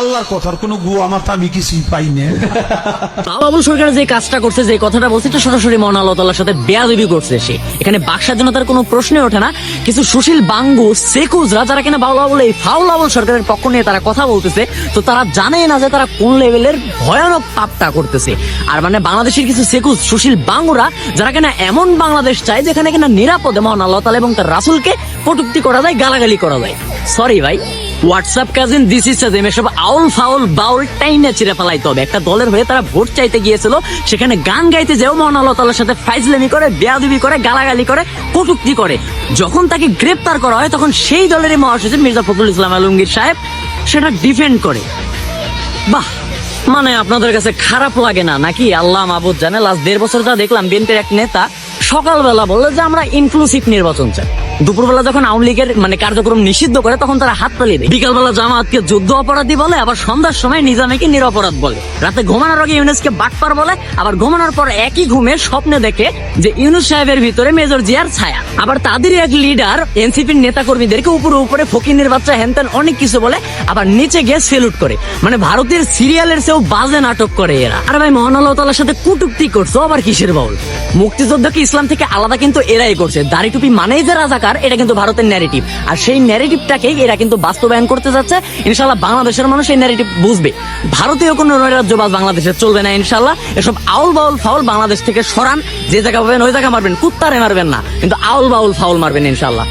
আল্লাহর কথার কোনো গুয়া মাথা আমি কিছুই পাই না। বাবুল সরকার যে কাজটা করছে, যে কথাটা বলছে, এটা সরাসরি মহান আল্লাহ তাআলার সাথে বেয়াদবি করছে সে। এখানে বাক্সার জন্য তার কোনো প্রশ্নই ওঠে না। কিছু সুশীল বাঙ্গু সেকুজরা যারা কিনা বাউল আবুল এই ফাউল আবুল সরকারের পক্ষ নিয়ে তারা কথা বলতেছে, তো তারা জানে না যে তারা কোন লেভেলের ভয়ানক পাপটা করতেছে। আর মানে বাংলাদেশের কিছু সেকুজ সুশীল বাঙ্গুরা যারা কিনা এমন বাংলাদেশ চায় যেখানে কিনা নিরাপদে মহান আল্লাহ তাআলা এবং তার রাসূলকে কটূক্তি করা যায়, গালাগালি করা যায়। সরি ভাই, হোয়াটসঅ্যাপ কাজিন দিস ইজ এসব আউল ফাউল বাউল টাইনে চিরে ফেলাইতে হবে। একটা দলের হয়ে তারা ভোট চাইতে গিয়েছিল, সেখানে গান গাইতে যেও মহান আল্লাহ তাআলার সাথে ফাইজলামি করে, বেয়াদবি করে, গালাগালি করে, কটূক্তি করে। যখন তাকে গ্রেফতার করা হয় তখন সেই দলেরই মহাসচিব মির্জা ফখরুল ইসলাম আলমগীর সাহেব সেটা ডিফেন্ড করে। বাহ, মানে আপনাদের কাছে খারাপ লাগে না নাকি? আল্লাহ মাহবুদ জানে। লাস্ট 1.5 বছর যা দেখলাম বিএনপির এক নেতা সকালবেলা বললো যে আমরা ইনক্লুসিভ নির্বাচন চাই, দুপুরবেলা যখন আওয়ামী লীগের মানে কার্যক্রম নিষিদ্ধ করে তখন তারা হাত তালি দেয়, বিকালবেলা জামাতকে যুদ্ধ অপরাধী বলে, আবার সন্ধ্যার সময় নিজামীকে নিরপরাধ বলে, রাতে ঘুমানোর আগে ইউনুসকে বাটপার বলে, আবার ঘুমানোর পর একই ঘুমে স্বপ্নে দেখে যে ইউনুস সাহেবের ভিতরে মেজর জিয়ার ছায়া। আবার তাদেরই এক লিডার এনসিপির নেতা কর্মীদেরকে উপরে উপরে ফকিনের বাচ্চা হ্যানত্যান অনেক কিছু বলে, আবার নিচে গিয়ে সেলুট করে। মানে ভারতের সিরিয়ালের চেয়েও বাজে নাটক করে এরা। আর ভাই, মহান আল্লাহ তাআলার সাথে কটূক্তি করছো, আবার কিসের বাউল? মুক্তিযুদ্ধকে ইসলাম থেকে আলাদা কিন্তু এরাই করছে। দাড়ি টুপি মানেই যে রাজাকার, এটা কিন্তু ভারতের ন্যারেটিভ। আর সেই ন্যারেটিভটাকেই এরা কিন্তু বাস্তবায়ন করতে যাচ্ছে। ইনশাআল্লাহ বাংলাদেশের মানুষ এই ন্যারেটিভ বুঝবে। ভারতীয় কোনো নৈরাজ্যবাদ বাংলাদেশে চলবে না ইনশাআল্লাহ। এসব আউল বাউল ফাউল বাংলাদেশ থেকে সরান। যে জায়গা পাবেন ওই জায়গা মারবেন, কুত্তারে মারবেন না, কিন্তু আউল বাউল ফাউল মারবেন ইনশাআল্লাহ।